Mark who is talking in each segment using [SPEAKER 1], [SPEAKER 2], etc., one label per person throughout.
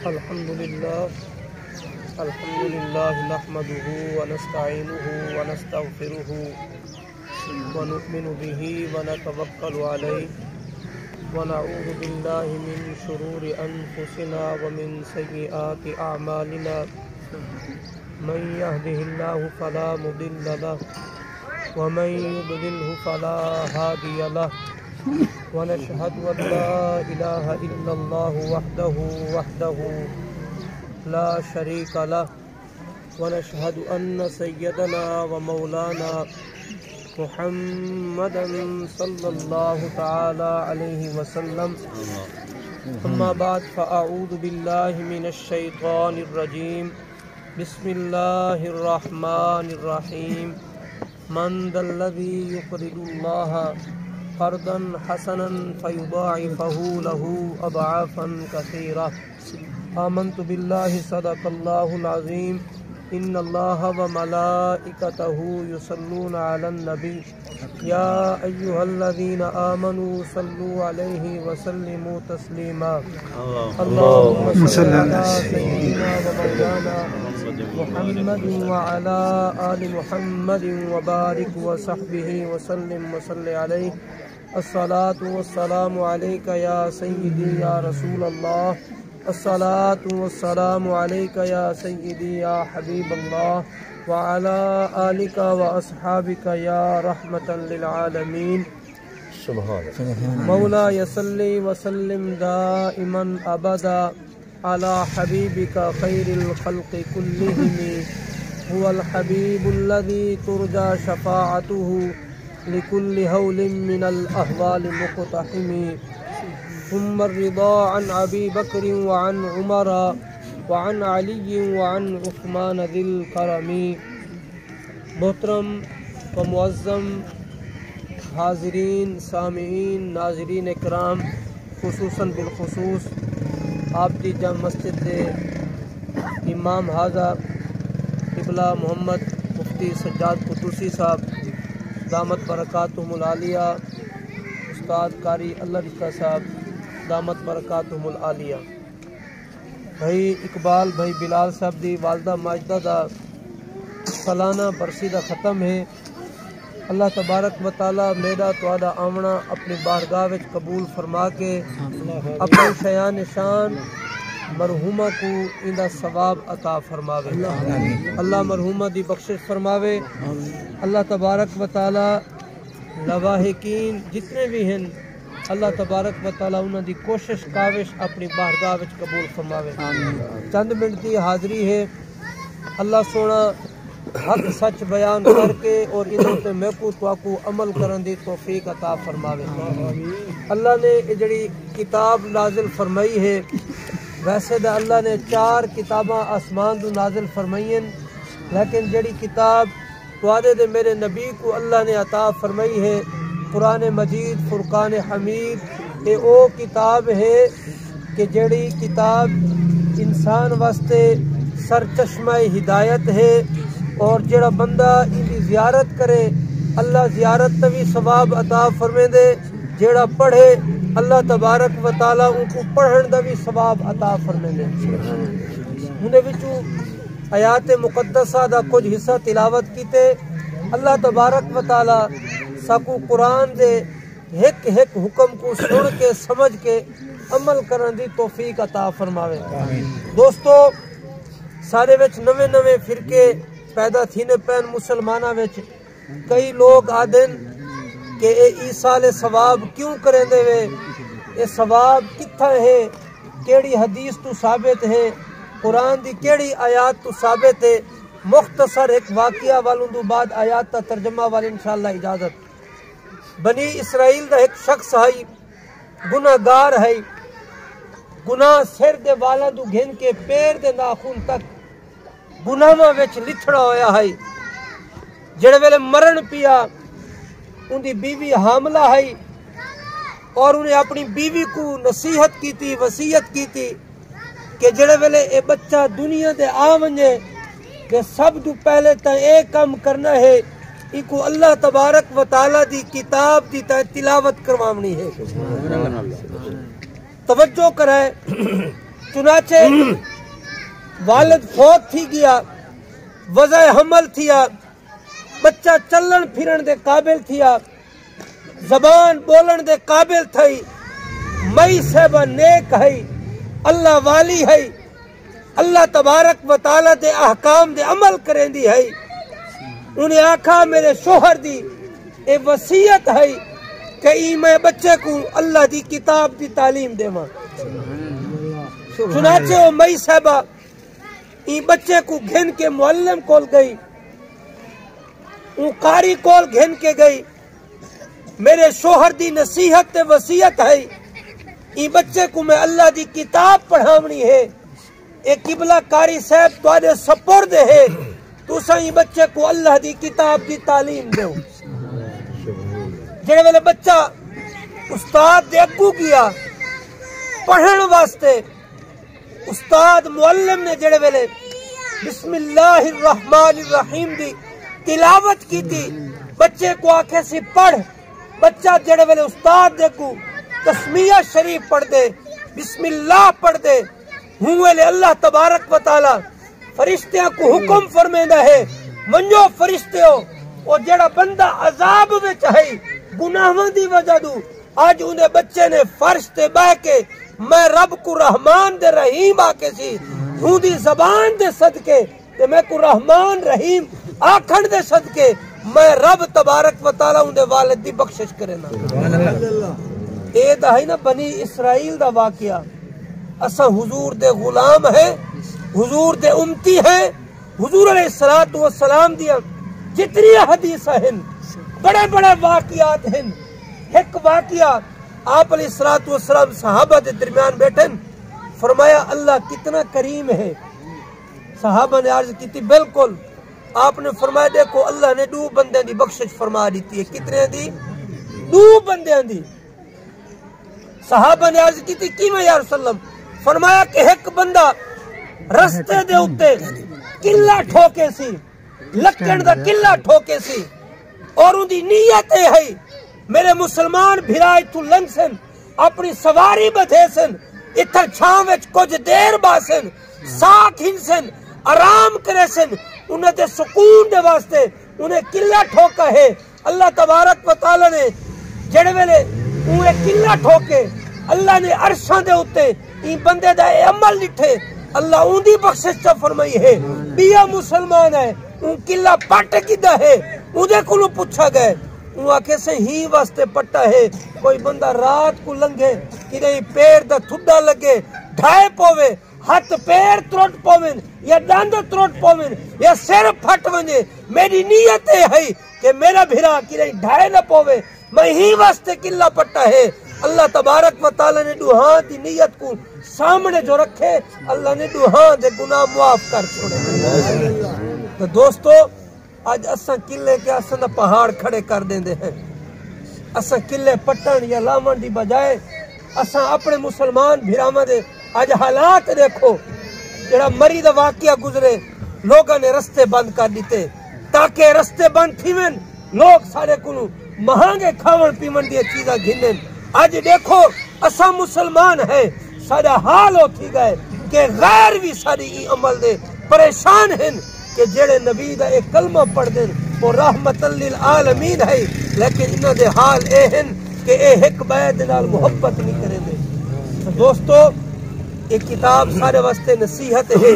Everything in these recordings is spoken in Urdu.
[SPEAKER 1] الحمد لله نحمده ونستعينه ونستغفره ونؤمن به ونتوكل عليه ونعوذ بالله من شرور أنفسنا ومن سيئات أعمالنا من يهده الله فلا مضل له ومن يضلله فلا هادي له ونشهد أن لا إله إلا الله وحده لا شريك له ونشهد أن سيدنا ومولانا محمدا صلى الله تعالى عليه وسلم أما بعد فأعوذ بالله من الشيطان الرجيم بسم الله الرحمن الرحيم من ذا الذي يقرض الله قرضا حسنا فيضاعفه له أضعافا كثيرة آمنت بالله صدق الله العظيم إن الله وملائكته يصلون على النبي يا أيها الذين آمنوا صلوا عليه وسلموا تسليما اللهم صل على سيدنا ومولانا محمد وعلى آل محمد وبارك وصحبه وسلم وصل عليه الصلاة والسلام عليك يا سيدي يا رسول الله الصلاة والسلام عليك يا سيدي يا حبيب الله وعلى آلك وأصحابك يا رحمة للعالمين مولاي صل وسلم دائما أبدا على حبيبك خير الخلق كلهم هو الحبيب الذي ترجى شفاعته لكل هول من الأهوال مقتحم ثم الرضا عن أبي بكر وعن عمر وعن علي وعن عثمان ذي الكرم محترم و معظم حاضرین سامعین ناظرین اکرام خصوصاً بالخصوص آپ دی جامع مسجد دے امام حاضر قبلہ محمد مفتی سجاد قطوسی صاحب دامت برکاتہم العالیہ استاد قاری اللہ رضا صاحب دامت برکاتہم العالیہ بھائی اقبال بھائی بلال صاحب دی والدہ ماجدہ دا سالانہ برسی دا ختم ہے اللہ تبارک و تعالی میرا تواڈا آمنا اپنی بارگاہ وچ قبول فرما کے اپنی شیان شان مرحومہ کو ایندا ثواب عطا فرماوے اللہ مرحومہ دی بخشش فرماوے اللہ تبارک و تعالی لواحقین جتنے بھی ہیں اللہ تبارک و تعالی انہاں دی کوشش کاوش اپنی بارگاہ وچ قبول فرماوے چند منٹ دی حاضری ہے اللہ سونا حق سچ بیان کر کے اور انہوں تے میں کو عمل کرن دی توفیق عطا فرماوے اللہ نے جڑی کتاب نازل فرمائی ہے ویسے دا اللہ نے 4 کتاباں آسمان تو نازل فرمائی ہیں لیکن جڑی کتاب توادے دے میرے نبی کو اللہ نے عطا فرمائی ہے قرآن مجید فرقان حمید یہ او کتاب ہے کہ جڑی کتاب انسان واسطے سرچشمہ ہدایت ہے اور جڑا بندہ ان کی زیارت کرے اللہ زیارت تبھی ثواب عطا فرمے دے جڑا پڑھے اللہ تبارک و تعالی ان کو پڑھن دا بھی ثواب عطا فرمے دے انہیں وچوں آیات مقدسہ دا کچھ حصہ تلاوت کیتے اللہ تبارک و تعالی ساکو قرآن دے ایک حکم کو سن کے سمجھ کے عمل کرن دی توفیق عطا فرماوے دوستو سارے وچ نوے فرقے پیدا تھینے پین مسلمانہ وچ کئی لوگ آدن کہ اے ایصال ثواب کیوں کریں دے وے اے ثواب کتھا ہے کیڑی حدیث تو ثابت ہے قرآن دی کیڑی آیات تو ثابت ہے مختصر ایک واقعہ والوں دو بعد آیات تا ترجمہ والی انشاءاللہ اجازت بنی اسرائیل دا ایک شخص ہے گناہ گار ہے گناہ سر دے والا دو گھن کے پیر دے ناخون تک گناہاں وچ لتھڑا ہویا ہے جڑے ویلے مرن پیا ان دی بیوی حاملہ ہے اور انہیں اپنی بیوی کو نصیحت کی تھی وصیت کی تھی کہ جڑے ویلے اے بچہ دنیا دے آونجے کہ سب تو پہلے تا ایک کام کرنا ہے ایکو اللہ تبارک و تعالی دی کتاب دی تلاوت کروانی ہے توجہ کرے چنانچہ والد فوت تھی گیا، وضع حمل تھیا، بچہ چلن پھرن دے قابل تھیا، زبان بولن دے قابل تھئی، مئی صاحبہ نیک ہے، اللہ والی ہے، اللہ تبارک و تعالی دے احکام دے عمل کریں دی ہے۔ انہیں آکھا میرے شوہر دی اے وصیت ہے کہ میں بچے کو اللہ دی کتاب دی تعلیم دے ماں۔ چنانچہ وہ مئی صاحبہ بچے کو گھن کے معلم کول گئی، قاری کول گھن کے گئی، میرے شوہر دی نصیحت تے وصیت ہے بچے کو میں اللہ دی کتاب پڑھاونی ہے، ایک قبلہ قاری صاحب تواڈے سپرد ہے، تساں بچے کو اللہ دی کتاب دی تعلیم دیو۔ جڑے ویلے بچہ استاد دے اگو گیا پڑھن واسطے، استاد معلم نے جڑے ویلے بسم اللہ الرحمن الرحیم دی تلاوت کی تھی، بچے کو آکھے سی پڑھ، بچہ جڑے ویلے استاد دے کو تسمیہ شریف پڑھ دے، بسم اللہ پڑھ دے، ہوں ویلے اللہ تبارک و تعالی فرشتیاں کو حکم فرمیندہ ہے، منجو فرشتیوں اور جڑا بندہ عذاب وچ ہے گناہاں دی وجہ دو، آج انہیں بچے نے فرش تے بہ کے میں رب کو رحمان دے رحیم آکے سی، ہوں دی زبان دے صدقے تے میں کو رحمان رحیم آکھن دے صدقے میں رب تبارک و تعالی انہیں والد دی بخشش کرے نا۔ اے دا ہے نا بنی اسرائیل دا واقعہ، اساں حضور دے غلام ہیں، حضور دے امتی ہیں، حضور علیہ السلام دیا جتنی حدیث ہیں، بڑے بڑے واقعات ہیں۔ ایک واقعہ آپ علیہ السلام صحابہ دے درمیان بیٹھن، فرمایا اللہ کتنا کریم ہے، صحابہ نے عرض کی تھی بالکل، آپ نے فرمایا دیکھو اللہ نے 2 بندے دی بخشش فرما دیتی ہے، کتنے دی؟ 2 بندے دی۔ صحابہ نے عرض کی تھی کیویں یا رسول اللہ؟ فرمایا کہ ایک بندہ رستے دے اتے قلعہ ٹھوکے سی، لکڑ دا قلعہ ٹھوکے سی، اور ان دی نیت ہے میرے مسلمان بھرا اتھو لنگ سن، اپنی سواری بدھے سن، اتھا چھاں وچ کچھ دیر باسن، ساکھ ہنسن، آرام کرے سن، انہیں دے سکون دے واسطے انہیں قلعہ ٹھوکا ہے۔ اللہ تبارک و تعالی نے جڑے ویلے انہیں قلعہ ٹھوکے، اللہ نے عرشاں دے اتے این بندے دا اے عمل لٹھے، اللہ ان دی بخشش چا فرمائی ہے، بیا مسلمان ہے، ان قلعہ پٹ کدہ ہے، انہیں کلو پوچھا گئے، ان آکھے سے ہی واسطے پٹا ہے، کوئی بندہ رات کو لنگے، کدھیں پیر دا تھڈا لگے، ڈھائے پوے، ہاتھ پیر تروٹ پوین، یا داند تروٹ پوین، یا سر پھٹ ونجے، میری نیت ہے کہ میرا بھرا کدھیں ڈھائے نہ پوے، میں ہی واسطے قلعہ پٹا ہے۔ اللہ تبارک و تعالی نے دوہاں دی نیت کو سامنے جو رکھے، اللہ نے دوہاں دے گناہ معاف کر چھوڑے۔ تو دوستو آج اساں قلعے کے اساں دا پہاڑ کھڑے کر دیندے ہیں، اساں قلعے پٹن یا لاون دی بجائے اساں اپنے مسلمان بھراواں دے آج حالات دیکھو، جڑا مری دا واقعہ گزرے لوگاں نے رستے بند کر دیتے، تاکہ رستے بند تھیون لوگ سارے کو مہنگے کھاون پیون دی چیزاں گھنن۔ آج دیکھو اساں مسلمان ہیں، سارا حال ہو تھی گئے کہ غیر بھی ساری ای عمل دے پریشان ہیں کہ جڑے نبی دا ایک کلمہ پڑھ دیں وہ رحمت للعالمین ہے، لیکن انہاں دے حال اے ہیں کہ اے ایک بیعت نال محبت نہیں کرے دے۔ دوستو ایک کتاب سارے واسطے نصیحت ہے،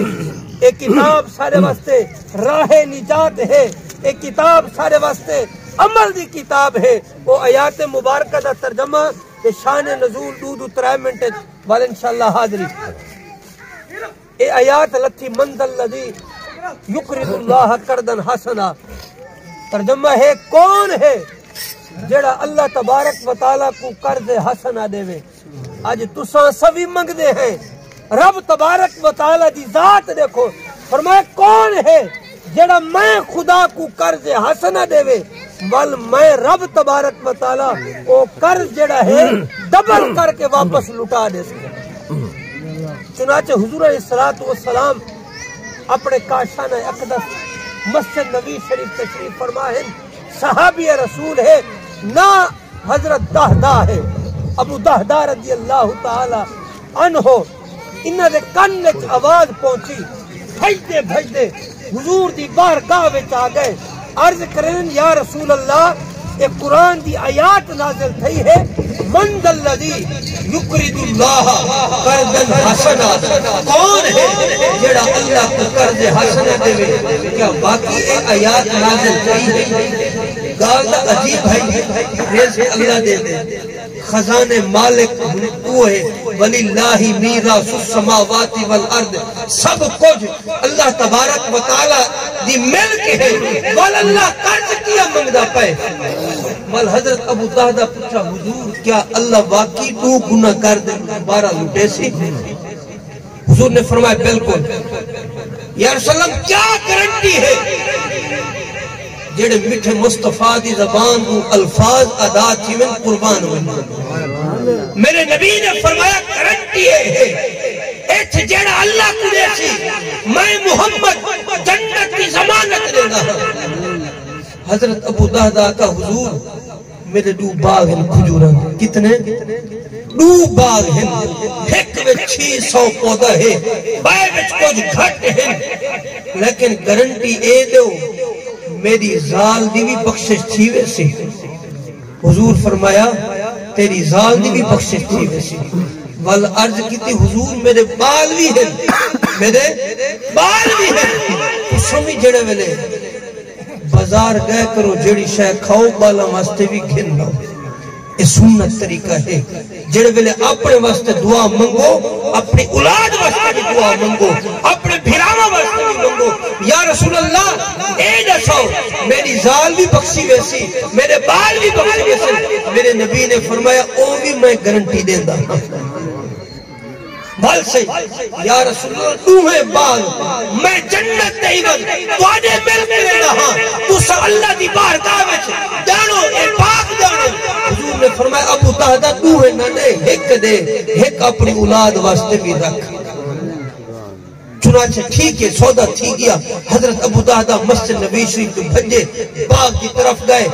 [SPEAKER 1] ایک کتاب سارے واسطے راہ نجات ہے، ایک کتاب سارے واسطے عمل دی کتاب ہے۔ وہ آیات مبارکہ دا ترجمہ کہ شان نزول 2-3 منٹ وال انشاءاللہ حاضری۔ اے آیات لتھی من ذا الذی یقرض اللہ قرضا حسنا، ترجمہ ہے کون ہے جڑا اللہ تبارک و تعالیٰ کو قرض حسنا دے وے۔ آج تساں سوی منگ دے ہیں، رب تبارک و تعالیٰ دی ذات دیکھو، فرمایا کون ہے جڑا میں خدا کو قرض حسنا دے وے، ول میں رب تبارک و تعالیٰ او قرض جڑا ہے ڈبل کر کے واپس لٹا دے سکے۔ چنانچہ حضور علیہ السلام اپنے کاشانہ اقدس مسجد نبی شریف تشریف فرما ہے، صحابی رسول ہے، نہ حضرت دہدہ ہے، ابو دہدہ رضی اللہ تعالی عنہ،
[SPEAKER 2] انہاں دے کن وچ آواز پہنچی، بھجدے بھجدے حضور دی بارگاہ وچ آ گئے، عرض کرن یا رسول اللہ یہ قرآن دی آیات نازل تھی ہے، من ذا الذی یقرض اللہ قرضا حسنا، کون ہے جڑا اللہ کو قرض حسنا دے؟ کیا باقی یہ آیات نازل تھی ہے؟ گال دا عجیب ہے، رزق اللہ دے دے، خزانے مالک وہ ہے، وَلِلَّهِ مِيرَاثُ السَّمَاوَاتِ وَالْأَرْضِ، سب کچھ اللہ تبارک و تعالی دی ملک ہے، واللہ قرض کیا منگدا پے۔ مل حضرت ابو دہدہ پوچھا حضور کیا اللہ واقعی تو گناہ کر دے 12 لوٹے سی؟ حضور نے فرمایا بالکل۔ یا رسول اللہ کیا گارنٹی ہے جڑے میٹھے مصطفیٰ دی زبان کو الفاظ ادا تھی من قربان ہوئی؟ میرے نبی نے فرمایا گارنٹی ہے ایتھ جڑا اللہ کو دے سی میں محمد جنت کی ضمانت دینا۔ حضرت ابو دہدہ کا حضور میرے 2 باغ ہیں کھجوراں، کتنے 2 باغ ہیں، ایک وچ 600 پودا ہے، بائے وچ کچھ گھٹ ہیں، لیکن گارنٹی اے دو میری زال دی بھی بخشش تھی ویسی۔ حضور فرمایا تیری زال دی بھی بخشش تھی ویسی۔ وال عرض کی تھی حضور میرے بال بھی ہیں، میرے بال بھی ہیں، سمی جڑے ویلے بازار گئے کرو جڑی شے کھاؤ بالا واسطے بھی گھن لاؤ، یہ سنت طریقہ ہے۔ جڑے ویلے اپنے واسطے دعا منگو، اپنی اولاد واسطے بھی دعا منگو، اپنے بھراواں واسطے بھی منگو۔ یا رسول اللہ اے دسو میری زال بھی بخشی ویسی، میرے بال بھی بخشی ویسی؟ میرے نبی نے فرمایا او بھی میں گارنٹی دیندا بھل سے یا رسول اللہ تو ہے باغ میں جنت دے گا تواڈے مل کے رہا تسا اللہ دی بارگاہ وچ جانو اے باغ جانو۔ حضور نے فرمایا ابو دہدہ تو ہے نہ دے ایک دے، ایک اپنی اولاد واسطے بھی رکھ۔ چنانچہ ٹھیک ہے سودا تھی گیا۔ حضرت ابو دہدہ مسجد نبی شریف تو بھجے باغ کی طرف گئے،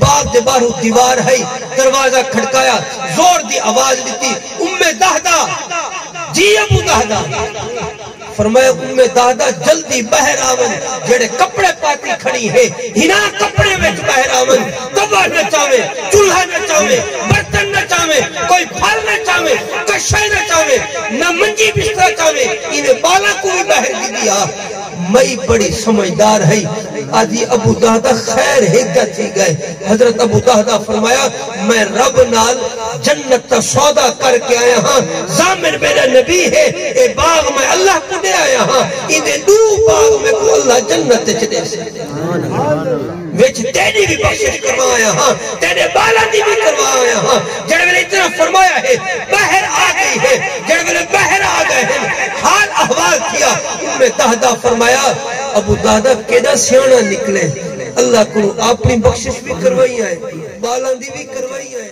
[SPEAKER 2] باغ دے باہر دیوار ہے، دروازہ کھڑکایا، زور دی آواز دیتی ام دہدہ، جی ابو دہدہ۔ فرمایا ام دہدہ جلدی بہر آون، جڑے کپڑے پاتی کھڑی ہے ہنا کپڑے وچ بہر آون، توا نہ چاہے، چولہا نہ چاہے، برتن نہ چاہے، کوئی پھل نہ چاہے، کشے نہ چاہے، نہ منجی بستر چاہے، انہیں بالا کو بھی بہر دی دیا۔ مئی بڑی سمجھدار ہے، آجی ابو دہدہ خیر ہیگا تھی گئے۔ حضرت ابو دہدہ فرمایا میں رب نال جنت تا سودا کر کے آیا ہاں، ضامن میرا نبی ہے، اے باغ میں اللہ کو دے آیا ہاں، انہیں 2 باغ میں کو اللہ جنت چلے سے ویچ تیری بھی بخشش کروایا ہاں، تیرے بالا دی بھی کروایا ہاں۔ جڑے میں نے اتنا فرمایا ہے بہر آ گئی ہے، جڑے میں نے بہر آ گئے ہیں، حال احوال کیا۔ ام دہدہ فرمایا ابو دہدہ کیڑا سیانا نکلے، اللہ کو اپنی بخشش بھی کروائی ہے، بالا دی بھی کروائی ہے۔